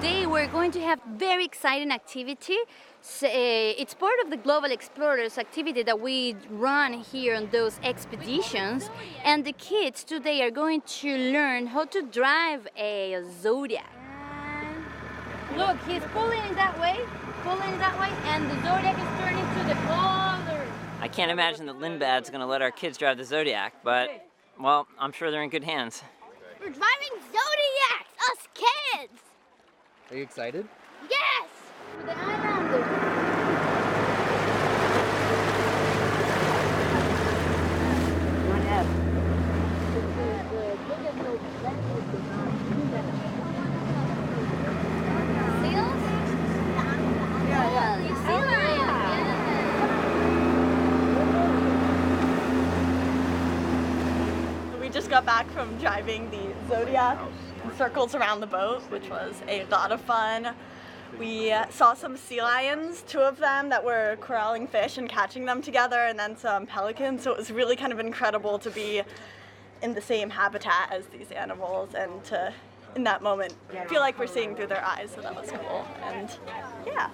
today we're going to have very exciting activity. It's part of the Global Explorers activity that we run here on those expeditions. And the kids today are going to learn how to drive a Zodiac. Look, he's pulling it that way, and the Zodiac is turning to the other. I can't imagine that Lindblad's going to let our kids drive the Zodiac, but, well, I'm sure they're in good hands. We're driving Zodiacs, us kids! Are you excited? Yes! To the island! One up. Seals? Yeah. You see lions, We just got back from driving the Zodiac in circles around the boat, which was a lot of fun. We saw some sea lions, 2 of them that were corralling fish and catching them together, and then some pelicans. So it was really kind of incredible to be in the same habitat as these animals and to, in that moment, feel like we're seeing through their eyes. So that was cool. And yeah.